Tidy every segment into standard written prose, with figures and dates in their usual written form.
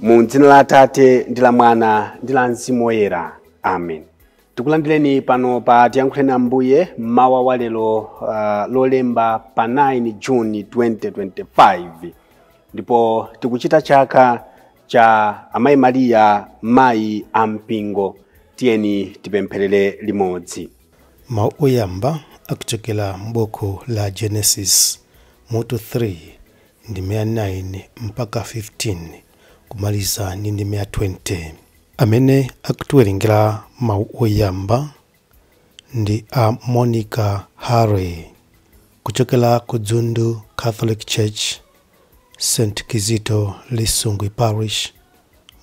Mu dzina la Atate ndi la Mwana ndi la Mzimu Woyera. Amen. Tikulandireni pano pa Tiyankhuleni Ambuye mawa wa lero lolemba pa 9 Juni 2025. Ndipo tikuchita chaka cha Amayi Mariya mayi ampingo. Tiyeni tipempherere limodzi. Mawu oyamba akuchokera m'buku la Genesis mutu 3 ndime 9 mpaka 15 kumaliza ndi ndime 20. Amene akutiwerengera mawu oyamba ndi a Monica Harry kuchokera ku Dzundu Catholic Church, St. Kizito Lisungwi Parish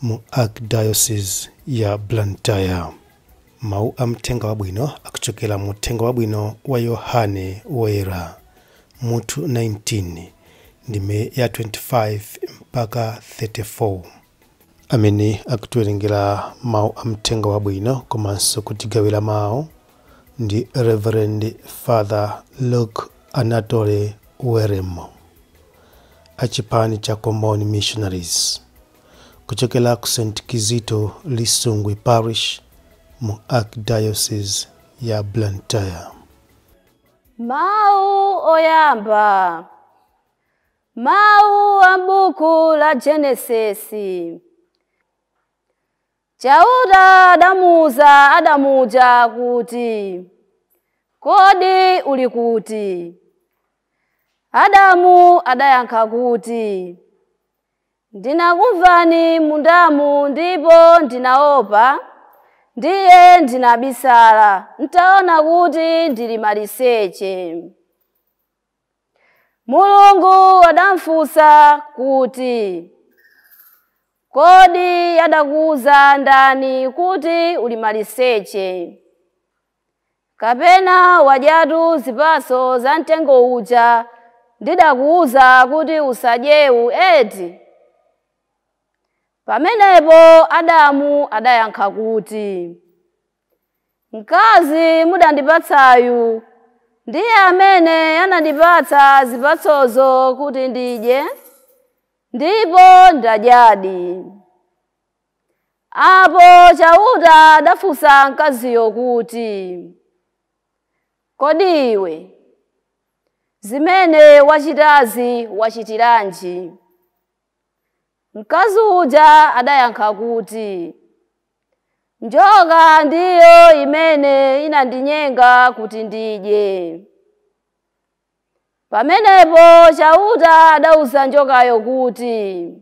mu Archdiocese ya Blantyre. Mawu amthenga wabwino akuchokera mu uthenga wabwino wa Yohane Woyera mutu 19 ndime ya 25 mpaka 34. Amene akutiwerengera mawu amthenga wabwino komanso kutigawira mawu ndi Reverend Father Luke Anatole Weremo achipani cha Common Missionaries kuchokera ku St. Kizito Lisungwi Parish mu Archdiocese ya Blantyre. Mawu oyamba. Mawu a buku la Genesis. Chauta adamuja kuti, kodi uli kuti? Adamu adayankha kuti, ndinakumvani mundamu ndipo ndinaopa, ndiye ndinabisala, ntaona kuti ndili maliseche. Mulungu adamfunsa kuti, kodi adakuwuza ndani kuti uli maliseche? Kapena wadyatu zipatso za mtengo uja ndidakuwuza kuti usadyewu eti? Pamenepo Adamu adayankha kuti, mkazi mudandipatsayu ndiye amene anandipatsa zipatsozo kuti ndidye, ndipo ndadyadi. Apo Chauta adafunsa mkaziyo kuti, kodi iwe zimene wachitazi wachitiranji? Mkazi uja adayankha kuti, njoka ndiyo imene inandinyenga kuti ndidye. Pamenepo Chauta adawuza njokayo kuti,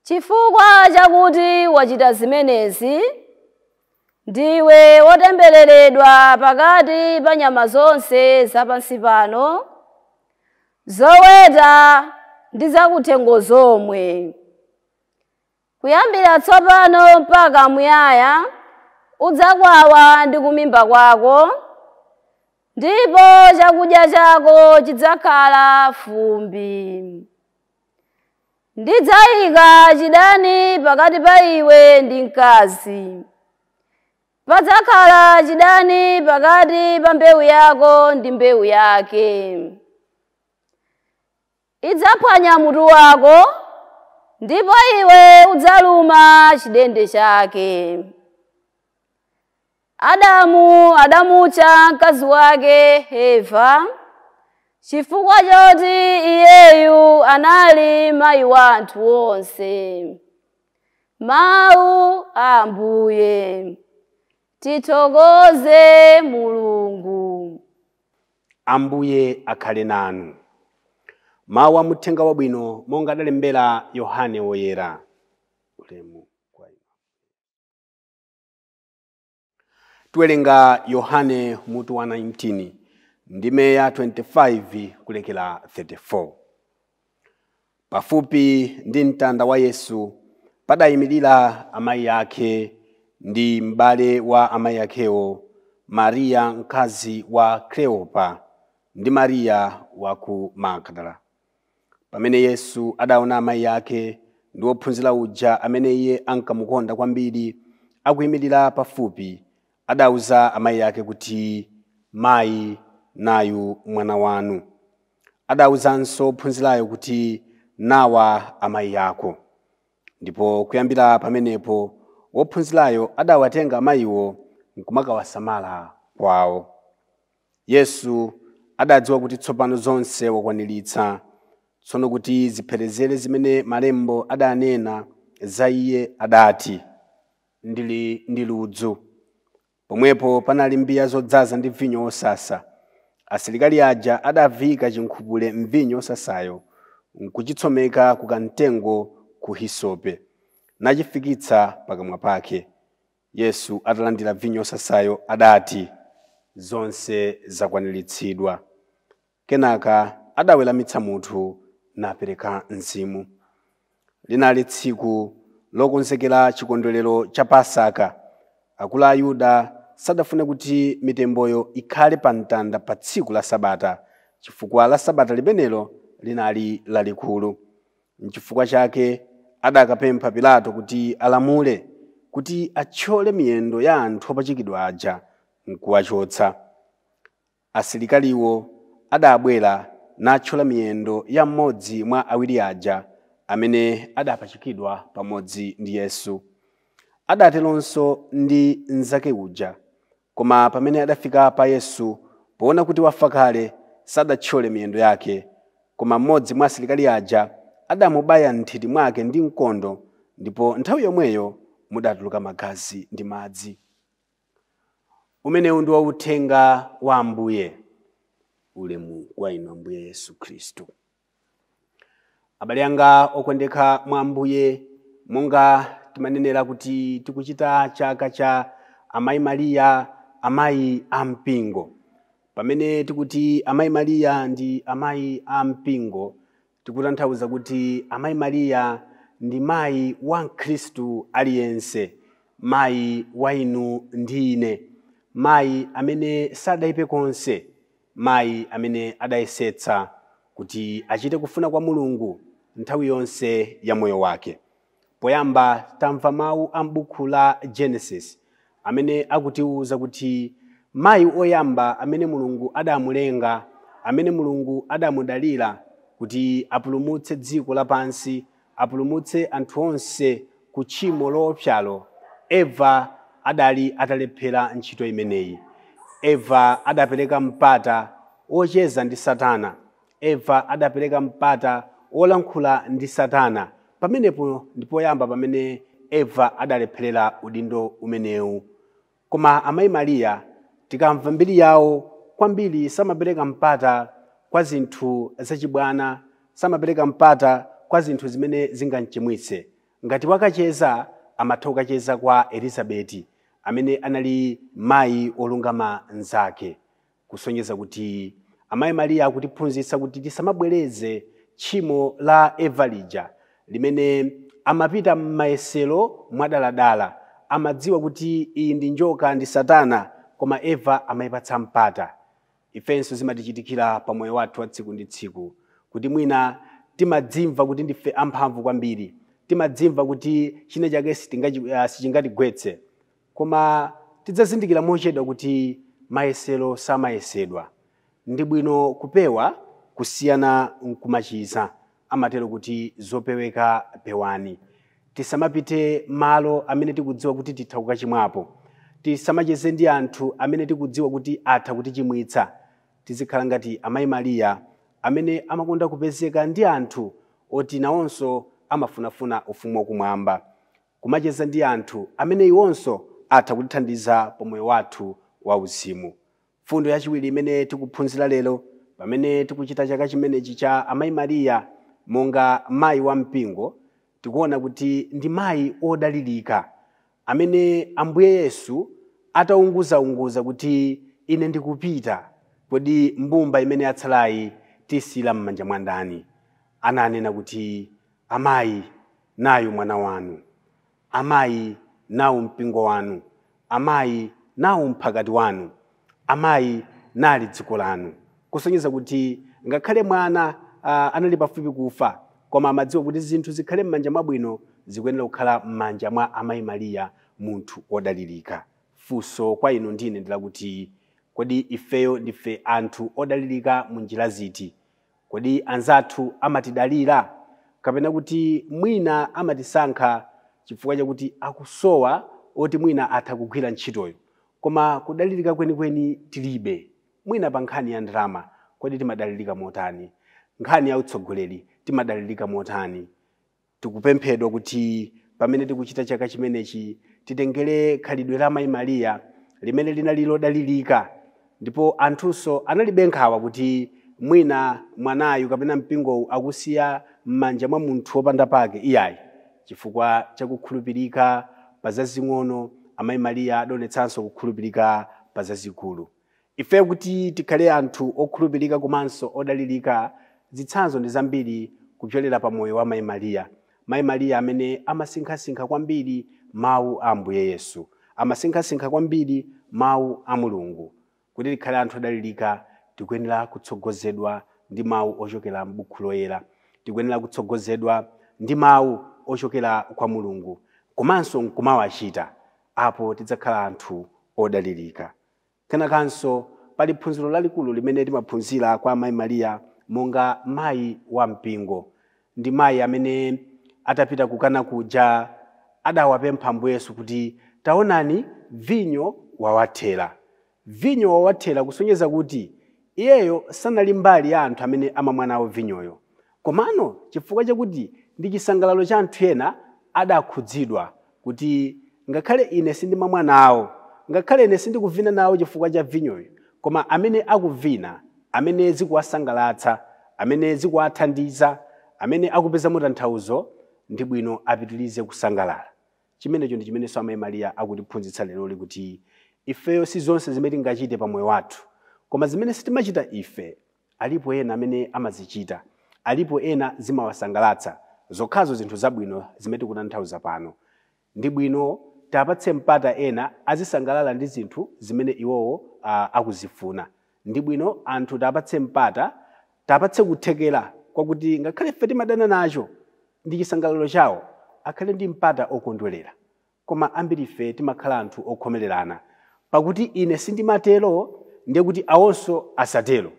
chifukwa chakuti wachita zimenezi, ndiwe wotembereredwa pakati pa nyama zonse zapansi pano, zoweta ndi zakuthengo zomwe. Kuyambira tsopano mpaka muyaya udzakwawa ndi kumimba kwako, ndipo chakudya chako chidzakhala fumbi. Ndidzayika chidani pakati pa iwe ndi mkazi. Padzakhala chidani pakati pa mbewu yako ndi mbewu yake. Idzaphwanya mutu wako, ndipo iwe udzaluma chidende chake. Adamu adamutcha mkazi wake Eva, chifukwa choti iyeyu anali mayi wa anthu onse. Mawu a Ambuye. Tithokoze Mulungu. Ambuye akhale nanu. Mawu amuthenga wabwino monga adalembera Yohane Woyera. Ulemu kwa inu. Tuwerenga Yohane mutu wa 19 ndime ya 25 kulekera 34. Pafupi ndi mtanda wa Yesu padayimirira amayi ake ndi m'bale wa amayi akewo, Mariya mkazi wa Kleopa ndi Mariya wa ku Magadala. Pamene Yesu adaona amayi ake ndi ophunzira uja amene iye ankamukonda kwambiri akuyimirira pafupi, adawuza amayi ake kuti, mayi, nayu mwana wanu. Adawuzanso ophunzirayo kuti, nawa amayi ako. Ndipo kuyambira pamenepo wophunzirayo adawatenga amayiwo nkumakawasamala kwawo. Yesu adadziwa kuti tsopano zonse wakwaniritsa, tsono kuti zipherezere zimene malembo adanena za iye adati, ndili ndi ludzu. Pomwepo panali mbiya zodzaza ndi vinyo wosasa. Asilikali aja adavika chinkhupule mvinyo wosasayo nkuchitsomeka ku kamtengo ku hisope, nachifikitsa pakamwa pake. Yesu atalandira vinyo wosasayo adati, zonse zakwaniritsidwa. Kenaka adaweramitsa mutu napereka mzimu. Linali tsiku lokonzekera chikondwerero cha Pasaka. Akulu a Ayuda sadafune kuti mitemboyo ikhale pa mtanda pa tsiku la Sabata, chifukwa la Sabata limenelo linali lalikulu. N'chifukwa chake adakapempha Pilato kuti alamule kuti athyole miyendo ya anthu opachikidwa aja nkuwachotsa. Asilikaliwo adabwera nathyola miyendo ya mmodzi mwa awiri aja amene adapachikidwa pamodzi ndi Yesu. Adateronso ndi nzake uja, koma pamene adafika pa Yesu poona kuti wafa kale sadathyole miyendo yake, koma mmodzi mwa asilikali aja adamubaya m'nthiti mwake ndi mkondo, ndipo nthawi yomweyo mudatuluka magazi ndi madzi. Umenewu ndi uthenga wa Ambuye. Ulemu kwa inu Ambuye Yesu Khristu. Abale anga okondeka mwa Ambuye, monga timanenera kuti tikuchita chaka cha Amayi Mariya, amayi ampingo. Pamene tikuti Amayi Mariya ndi amayi ampingo, tikutanthauza kuti Amayi Mariya ndi mayi wa Khristu aliyense, mayi wa inu ndi ine, mayi amene sadaipe konse, mayi amene adayesetsa kuti achite kufuna kwa Mulungu nthawi yonse ya moyo wake. Poyamba tamva mawu a m'buku la Genesis amene akutiuza kuti mayi oyamba amene Mulungu adamulenga, amene Mulungu adamudalira kuti apulumutse dziko lapansi, apulumutse anthu onse ku tchimo loopsalo, Eva adali atalephera ntchito imeneyi. Eva adapereka mpata ocheza ndi Satana. Eva adapereka mpata olankhula ndi Satana. Pamenepo ndipoyamba pamene Eva adalepherera udindo umenewu. Koma Amayi Mariya tikamva mbiri yawo kwambiri samapereka mpata kwa zinthu zachibwana, samapereka mpata kwa zinthu zimene zingamchimwitse. Ngati wakacheza amatha kukacheza kwa Elizabeti amene anali mayi olungama nzake, kusonyeza kuti Amayi Mariya akutiphunzitsa kuti tisamabwereze tchimo la Eva lija limene amapita m'mayesero mwadaladala, amadziwa kuti iyi ndi njoka, ndi Satana, koma Eva amayipatsa mpata. Ifenso zimatichitikira pa moyo wathu wa tsiku ndi tsiku, kuti mwina timadzimva kuti ndife amphamvu kwambiri, timadzimva kuti china chake sichingatigwetse, koma tidzazindikira mochedwa kuti mayesero samayesedwa. Ndi bwino kupewa kusiyana nkumachiza. Amatero kuti zopeweka pewani. Tisamapite malo amene tikudziwa kuti titha kukachimwapo. Tisamacheze ndi anthu amene tikudziwa kuti atha kutichimwitsa. Tizikhala ngati Amayi Mariya amene amakonda kupezeka ndi anthu oti nawonso amafunafuna ufumu wakumwamba, kumacheza ndi anthu amene iwonso atha kutithandiza pa moyo wathu wauzimu. Fundo yachiwiri imene tikuphunzira lero pamene tikuchita chaka chimenechi cha Amayi Mariya monga mayi wa mpingo, tikuona kuti ndi mayi odalirika amene Ambuye Yesu ataunguza kuti ine ndikupita, kodi mbumba imene yatsalayi tisila m'manja mwa ndani? Ananena kuti amayi nayu mwana wanu, amayi nawu mpingo wanu, amayi nawu mphakati wanu, amayi nali dziko lanu. Kusonyeza kuti ngakhale mwana anali pafupi kufa, koma amadziwa kuti zinthu zikhale m'manja mwabwino zikuyenera kukhala m'manja mwa Amayi Mariya, munthu odalirika. Funso kwa inu ndine ndilakuti kodi ifeyo ndife anthu odalirika mu njira ziti? Kodi anzathu amatidalira? kapena kuti mwina amatisankha chifukwa chakuti akusowa oti mwina atha kugwira ntchitoyo, koma kudalirika kwenikweni tilibe. Mwina pa nkhani ya ndalama kodi timadalirika motani, nkhani ya utsogoleri timadalirika motani. Tikupemphedwa kuti pamene tikuchita chaka chimenechi titengere khalidwe la Mayi Mariya limene linali lodalirika, ndipo anthunso analibe nkhawa kuti mwina mwanayu kapena mpingowu akusiya m'manja mwa munthu wopanda pake. Iyayi, chifukwa chakukhulupirika pa zazing'ono, Amayi Mariya adonetsanso kukhulupirika pa zazikulu. Ife kuti tikhale anthu okhulupirika komanso odalirika, zitsanzo ndi zambiri kupyolera pa moyo wa Mayi Mariya. Mayi Mariya amene amasinkhasinkha kwambiri mawu a Ambuye Yesu, amasinkhasinkha kwambiri mawu a Mulungu. Kuti tikhale anthu odalirika, tikuyenera kutsogozedwa ndi mawu ochokera m'buku loyera, tikuyenera kutsogozedwa ndi mawu ochokera kwa Mulungu, komanso nkumawachita. Apo tidzakhala anthu odalirika. Kenakanso pali phunziro lalikulu limene timaphunzira kwa Mayi Mariya monga mayi wa mpingo. Ndi mayi amene atapita kukana kuja adawapempha Ambuye Yesu kuti taonani vinyo wawathera. Vinyo wawathera kusonyeza kuti iyeyo sanali mbali ya anthu amene amamwa nawo vinyoyo, komano chifukwa chakuti ndi chisangalalo cha anthu ena adakhudzidwa kuti ngakhale ine sindimamwa nawo, ngakhale ine sindikuvina nawo chifukwa cha vinyoyo, koma amene akuvina, amene zikuwasangalatsa, amene zikuwathandiza, amene akupeza mutanthauzo, ndi bwino apitirize kusangalala. Chimenecho ndi chimenenso Amayi Mariya akutiphunzitsa lero kuti ifeyo si zonse zimene tingachite pa moyo wathu, koma zimene sitimachita ife alipo ena amene amazichita, alipo ena zimawasangalatsa. Zokhazo zinthu zabwino zimene tikutanthauza pano. Ndi bwino tapatse mpata ena azisangalala ndi zinthu zimene iwowo akuzifuna. Ndi bwino anthu tapatse mpata, tapatse kuthekera kwakuti ngakhale ife timadana nacho ndi chisangalalo chawo, akhale ndi mpata okondwerera. Koma ambiri ife timakhala anthu okhomererana, pakuti ine sindimatero ndiye kuti awonso asatero,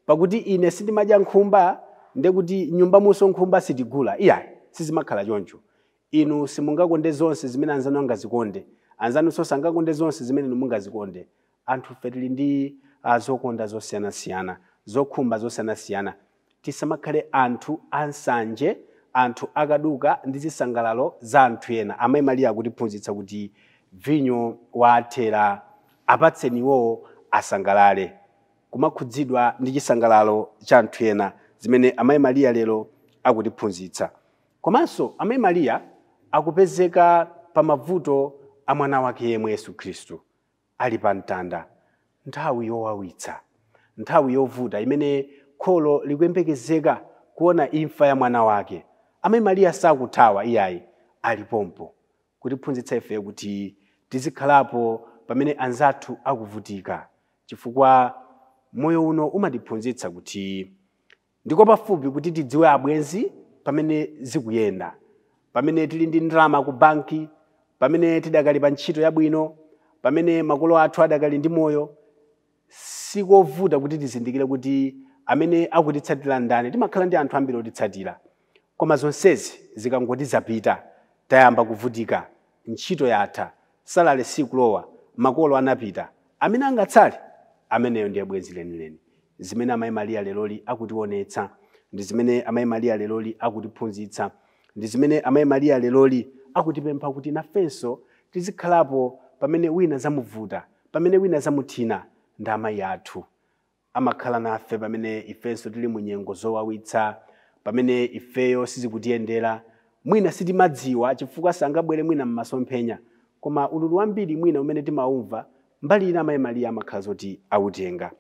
pakuti ine sindimadya nkhumba ndiye kuti nyumba munso nkhumba sitigula. Iyayi, sizimakhala choncho. Inu simungakonde zonse zimene anzanu angazikonde, anzanunso sangakonde zonse zimene inu mungazikonde. Anthu ife tili ndi zokonda zosiyanasiyana, zokhumba zosiyanasiyana. Tisamakhale anthu ansanje, anthu akaduka ndi zisangalalo za anthu ena. Amayi Mariya akutiphunzitsa kuti vinyo wathera, apatseniwo asangalale, kumakhudzidwa ndi chisangalalo cha anthu ena, zimene Amayi Mariya lero akutiphunzitsa. Komanso Amayi Mariya akupezeka pa mavuto a mwana wake yemwe Yesu Khristu, ali pa mtanda, nthawi yowawitsa, nthawi yovuta imene kholo likuyembekezeka kuona imfa ya mwana wake. Amayi Mariya sakuthawa, iyayi, alipompo kutiphunzitsa ife kuti tizikhalapo pamene anzathu akuvutika, chifukwa moyo uno umatiphunzitsa kuti ndiko pafupi kuti tidziwe abwenzi pamene zikuyenda, pamene tili ndi ndalama ku banki, pamene tidakali pa ntchito yabwino, pamene makolo athu adakali ndi moyo. Sikovuta kuti tizindikire kuti amene akutitsatira ndani. Timakhala ndi anthu ambiri otitsatira, koma zonsezi zikangoti zapita, tayamba kuvutika, ntchito yatha, salale sikulowa, makolo anapita, amene angatsale, ameneyo ndiye bwenzi lenileni. Zimene Amayi Mariya leloli akutionetsa, ndi zimene Amayi Mariya leloli akutiphunzitsa, ndi zimene Amayi Mariya leloli akutipempha kuti nafenso tizikhalapo pamene wina zamuvuta, pamene wina zamuthina, ndi amayi athu. Amakhala nafe pamene ifenso tili mu nyengo zowawitsa, pamene ifeyo sizikutiyendera, mwina sitimadziwa chifukwa sangabwere mwina m'masomphenya, koma ululu wambiri mwina umene timaumva mbali ina Amayi Mariya amakhala zoti autenga.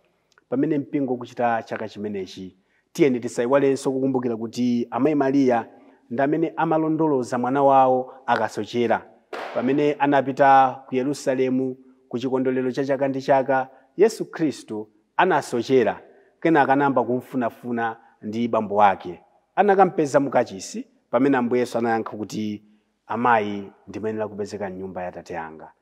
Pamene mpingo kuchita chaka chimenechi, tiyeni tisayiwalenso kukumbukira kuti Amayi Mariya ndi amene amalondoloza mwana wawo akasochera. Pamene anapita ku Yerusalemu ku chikondwerero cha chaka ndi chaka, Yesu Khristu anasochera, kenaka anayamba kumfunafuna ndi bambo wake. Anakampeza mukachisi pamene Ambuye Yesu anayankha kuti amayi ndimayenera kupezeka m'nyumba ya Tate anga.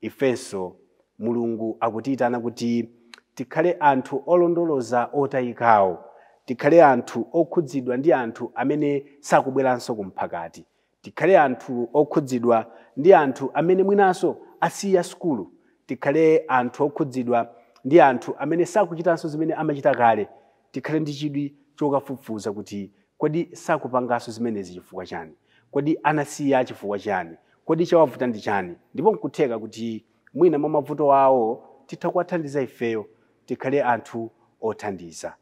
Ifenso Mulungu akutiyitana kuti tikhale anthu olondoloza otayikawo, tikhale anthu okhudzidwa ndi anthu amene sakubweranso kumphakati, tikhale anthu okhudzidwa ndi anthu amene mwinanso asiya sukulu, tikhale anthu okhudzidwa ndi anthu amene sakuchitanso zimene amachita kale, tikhale ndi chidwi chokafufuza kuti kodi sakupanganso zimenezi chifukwa chani, kodi anasiya chifukwa chani, kodi chawavuta ndi chani. Ndipo nkutheka kuti mwina mwa mavuto awo titha kuwathandiza ifeyo, tikhale anthu othandiza.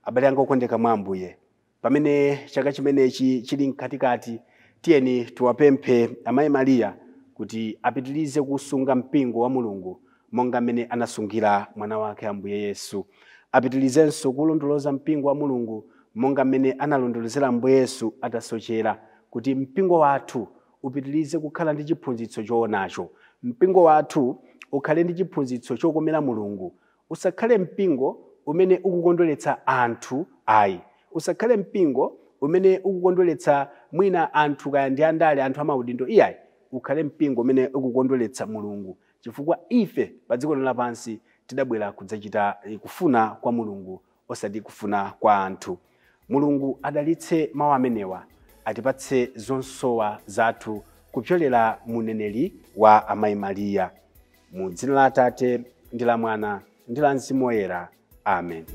Abale anga okondeka mwa Ambuye, pamene chaka chimenechi chili mkatikati, tiyeni tiwapemphe amayi Mariya kuti apitilize kusunga mpingo wa Mulungu monga mmene anasungira mwana wake Ambuye Yesu. Apitilizenso kulondoloza mpingo wa Mulungu monga mmene analondolozera Ambuye Yesu atasochera, kuti mpingo wathu upitilize kukhala ndi chiphunzitso choonacho, mpingo wathu ukhale ndi chiphunzitso chokomera Mulungu. Usakhale mpingo umene ukukondweretsa anthu ayi, usakhale mpingo umene ukukondweretsa mwina anthu kaya ndi andale, anthu amaudindo iyayi, ukhale mpingo umene ukukondweretsa Mulungu, chifukwa ife pa dziko lapansi tidabwera kudzachita kufuna kwa Mulungu osati kufuna kwa anthu. Mulungu adalitse mawu amenewa, atipatse zonsowa zathu kupyolera muneneri wa amayi Mariya. Mu dzina la Atate ndi la Mwana ndi la Mzimu Woyera. Amen.